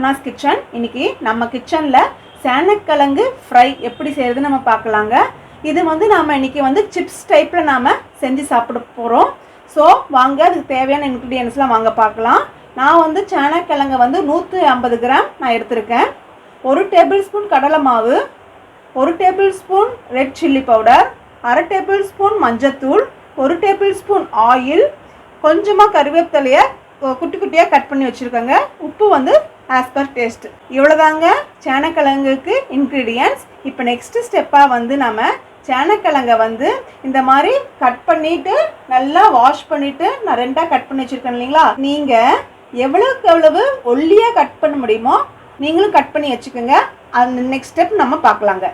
ஷெஃப்னாஸ் kitchen. இன்னைக்கு நம்ம கிச்சனில் சேனக்கிழங்கு ஃப்ரை எப்படி செய்கிறது நம்ம பார்க்கலாங்க. இது வந்து நாம் இன்றைக்கி வந்து சிப்ஸ் டைப்பில் நாம் செஞ்சு சாப்பிட போகிறோம். ஸோ வாங்க அதுக்கு தேவையான இன்க்ரீடியன்ஸ்லாம் வாங்க பார்க்கலாம். நான் வந்து சேனக்கிழங்கு வந்து 150 கிராம் நான் எடுத்திருக்கேன். 1 டேபிள் ஸ்பூன் கடலை மாவு, 1 table spoon red chilli powder, 1/2 table spoon மஞ்சத்தூள், 1 டேபிள் ஸ்பூன் ஆயில், கொஞ்சமாக கருவேப்பிலையை குட்டி குட்டியாக கட் பண்ணி வச்சுருக்கேங்க. உப்பு வந்து ஆஸ் பர் டேஸ்ட். இவ்வளோதாங்க சேனக்கிழங்குக்கு இன்க்ரீடியன்ட்ஸ். இப்போ நெக்ஸ்ட்டு ஸ்டெப்பாக வந்து நம்ம சேனக்கிழங்கை வந்து இந்த மாதிரி கட் பண்ணிவிட்டு நல்லா வாஷ் பண்ணிவிட்டு நான் 2ஆக கட் பண்ணி வச்சுருக்கேன் இல்லைங்களா. நீங்கள் எவ்வளோக்கு எவ்வளவு ஒல்லியாக கட் பண்ண முடியுமோ நீங்களும் கட் பண்ணி வச்சுக்கோங்க. அந்த நெக்ஸ்ட் ஸ்டெப் நம்ம பார்க்கலாங்க.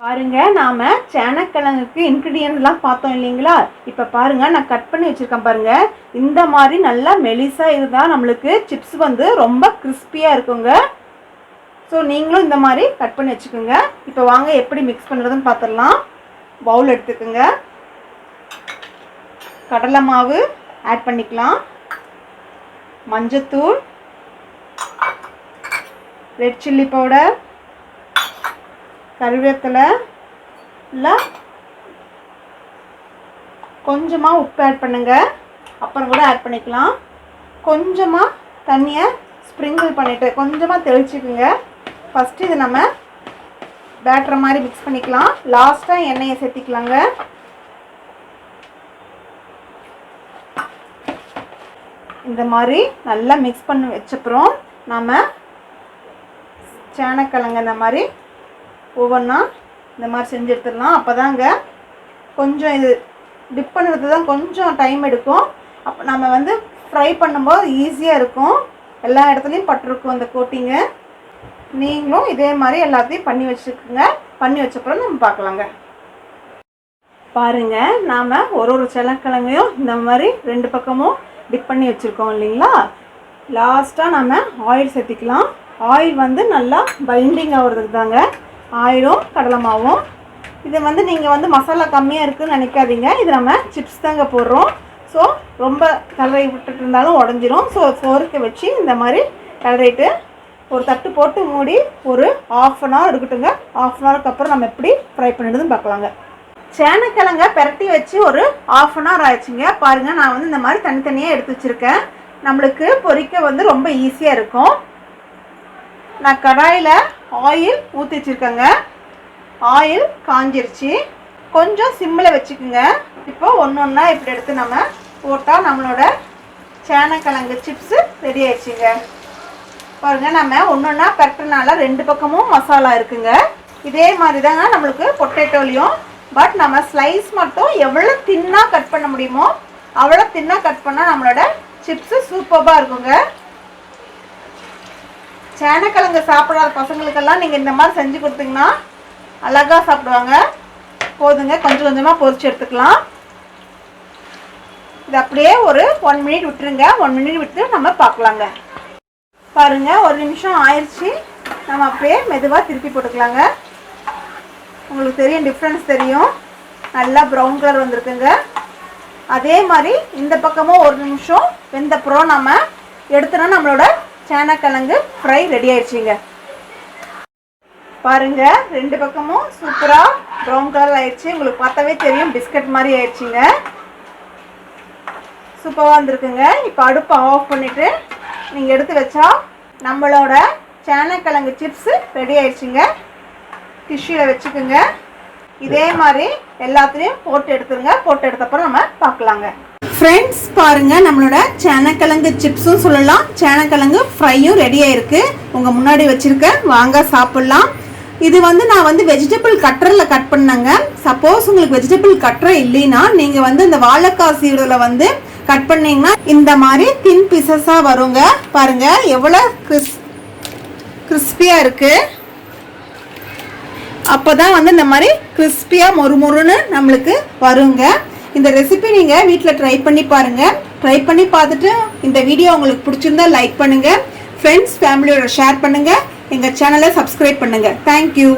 பாருங்கள், நாம் சேனக்கிழங்குக்கு இன்க்ரீடியன்ட்லாம் பார்த்தோம் இல்லைங்களா. இப்போ பாருங்கள், நான் கட் பண்ணி வச்சுருக்கேன் பாருங்கள். இந்த மாதிரி நல்லா மெலிசாக இருந்தால் நம்மளுக்கு சிப்ஸ் வந்து ரொம்ப கிறிஸ்பியாக இருக்குங்க. ஸோ நீங்களும் இந்த மாதிரி கட் பண்ணி வச்சுக்கோங்க. இப்போ வாங்க எப்படி மிக்ஸ் பண்ணுறதுன்னு பார்த்துடலாம். பவுல் எடுத்துக்கோங்க. கடலை மாவு ஆட் பண்ணிக்கலாம், மஞ்சத்தூள், ரெட் சில்லி பவுடர், கருவேப்பிலை, இல்லை கொஞ்சமாக உப்பு ஆட் பண்ணுங்க. அப்புறம் கூட ஆட் பண்ணிக்கலாம். கொஞ்சமாக தண்ணியை ஸ்ப்ரிங்கிள் பண்ணிவிட்டு கொஞ்சமாக தெளிச்சுக்குங்க. ஃபஸ்ட்டு இது நம்ம பேட்டர் மாதிரி மிக்ஸ் பண்ணிக்கலாம். லாஸ்ட்டாக எண்ணெயை சேர்த்திக்கலாங்க. இந்த மாதிரி நல்லா மிக்ஸ் பண்ணி வச்சப்புறம் நம்ம சேனக்கிழங்கு இந்த மாதிரி ஒவ்வொன்றா இந்த மாதிரி செஞ்சு எடுத்துடலாம். அப்போ தாங்க கொஞ்சம் இது டிப் பண்ணுறது தான் கொஞ்சம் டைம் எடுக்கும். அப்போ நம்ம வந்து ஃப்ரை பண்ணும்போது ஈஸியாக இருக்கும். எல்லா இடத்துலையும் பட்டிருக்கும் அந்த கோட்டிங்கு. நீங்களும் இதே மாதிரி எல்லாத்தையும் பண்ணி வச்சுக்கோங்க. பண்ணி வச்சப்பறம் நம்ம பார்க்கலாங்க. பாருங்கள், நாம் ஒரு சேனக்கிழங்கையும் இந்த மாதிரி 2 பக்கமும் டிப் பண்ணி வச்சுருக்கோம் இல்லைங்களா. லாஸ்ட்டாக நம்ம ஆயில் சேர்த்திக்கலாம். ஆயில் வந்து நல்லா பைண்டிங் ஆகிறதுக்கு தாங்க ஆயிலும் கடலை மாவும். இது வந்து நீங்கள் வந்து மசாலா கம்மியாக இருக்குதுன்னு நினைக்காதீங்க. இது நம்ம சிப்ஸ் தாங்க போடுறோம். ஸோ ரொம்ப கலரை விட்டுட்டு இருந்தாலும் உடஞ்சிரும். ஸோ ஃபோர்க்கை வச்சு இந்த மாதிரி கலரிட்டு ஒரு தட்டு போட்டு மூடி ஒரு 1/2 அன் ஹவர் இருக்கட்டுங்க. 1/2 அன் ஹவருக்கு அப்புறம் நம்ம எப்படி ஃப்ரை பண்ணிடுதுன்னு பார்க்கலாங்க. சேனக்கிழங்க பெரட்டி வச்சு ஒரு 1/2 அன் ஹவர் ஆயிடுச்சுங்க. பாருங்கள், நான் வந்து இந்த மாதிரி தனித்தனியாக எடுத்து வச்சுருக்கேன். நம்மளுக்கு பொரிக்க வந்து ரொம்ப ஈஸியாக இருக்கும். நான் கடாயில் ஆயில் ஊற்றி வச்சுருக்கேங்க. ஆயில் காஞ்சிருச்சு. கொஞ்சம் சிம்மில் வச்சுக்கோங்க. இப்போ ஒன்று ஒன்றா இப்படி எடுத்து நம்ம போட்டால் நம்மளோட சேனக்கிழங்கு சிப்ஸு ரெடி ஆயிடுச்சுங்க. பாருங்கள், நம்ம ஒன்று ஒன்றா பெரட்டினால 2 பக்கமும் மசாலா இருக்குங்க. இதே மாதிரி தாங்க நம்மளுக்கு பொட்டேட்டோலையும். பட் நம்ம ஸ்லைஸ் மட்டும் எவ்வளோ தின்னாக கட் பண்ண முடியுமோ அவ்வளோ தின்னாக கட் பண்ணால் நம்மளோட சிப்ஸு சூப்பராக இருக்குங்க. சேனக்கிழங்கு சாப்பிடாத பசங்களுக்கெல்லாம் நீங்கள் இந்த மாதிரி செஞ்சு கொடுத்தீங்கன்னா அழகாக சாப்பிடுவாங்க. போதுங்க, கொஞ்சம் கொஞ்சமாக பொரிச்சு எடுத்துக்கலாம். இது அப்படியே ஒரு 1 மினிட் விட்டுருங்க. 1 மினிட் விட்டு நம்ம பார்க்கலாங்க. பாருங்கள், 1 நிமிஷம் ஆயிடுச்சு. நம்ம அப்படியே மெதுவாக திருப்பி போட்டுக்கலாங்க. உங்களுக்கு தெரியும், டிஃப்ரென்ஸ் தெரியும். நல்லா ப்ரௌன் கலர் வந்திருக்குங்க. அதே மாதிரி இந்த பக்கமும் 1 நிமிஷம் வெந்தப்புறம் நம்ம எடுத்தோன்னா நம்மளோட சேனக்கிழங்கு ஃப்ரை ரெடி ஆயிடுச்சுங்க. பாருங்கள், 2 பக்கமும் சூப்பராக ப்ரௌன் கலர் ஆயிடுச்சு. உங்களுக்கு பார்த்தாவே தெரியும், பிஸ்கட் மாதிரி ஆயிடுச்சுங்க. சூப்பராக வந்துருக்குங்க. இப்போ அடுப்பை ஆஃப் பண்ணிவிட்டு நீங்கள் எடுத்து வச்சா நம்மளோட சேனக்கிழங்கு சிப்ஸு ரெடி ஆயிடுச்சுங்க. டிஷ்யூவில் வச்சுக்கோங்க. இதே மாதிரி எல்லாத்துலேயும் போட்டு எடுத்துருங்க. போட்டு எடுத்தப்பறம் நம்ம பார்க்கலாங்க. ஃப்ரெண்ட்ஸ், பாருங்கள், நம்மளோட சேனக்கிழங்கு சிப்ஸும் சொல்லலாம், சேனக்கிழங்கு ஃப்ரையும் ரெடி ஆயிருக்கு. உங்கள் முன்னாடி வச்சுருக்கேன், வாங்க சாப்பிட்லாம். இது வந்து நான் வந்து வெஜிடபிள் கட்டரில் கட் பண்ணேங்க. சப்போஸ் உங்களுக்கு வெஜிடபிள் கட்டர் இல்லைன்னா நீங்கள் வந்து இந்த வாழைக்காய் சீடில் வந்து கட் பண்ணிங்கன்னா இந்த மாதிரி தின் பீசஸாக வருங்க. பாருங்கள், எவ்வளோ கிறிஸ்பியாக இருக்குது. அப்போ தான் வந்து இந்த மாதிரி கிறிஸ்பியாக மொறுமொறுன்னு நம்மளுக்கு வருங்க. இந்த ரெசிபி நீங்கள் வீட்டில் ட்ரை பண்ணி பாருங்கள். ட்ரை பண்ணி பார்த்துட்டு இந்த வீடியோ உங்களுக்கு பிடிச்சிருந்தா லைக் பண்ணுங்கள். ஃப்ரெண்ட்ஸ் ஃபேமிலியோட ஷேர் பண்ணுங்கள். எங்கள் சேனலை சப்ஸ்கிரைப் பண்ணுங்கள். தேங்க்யூ.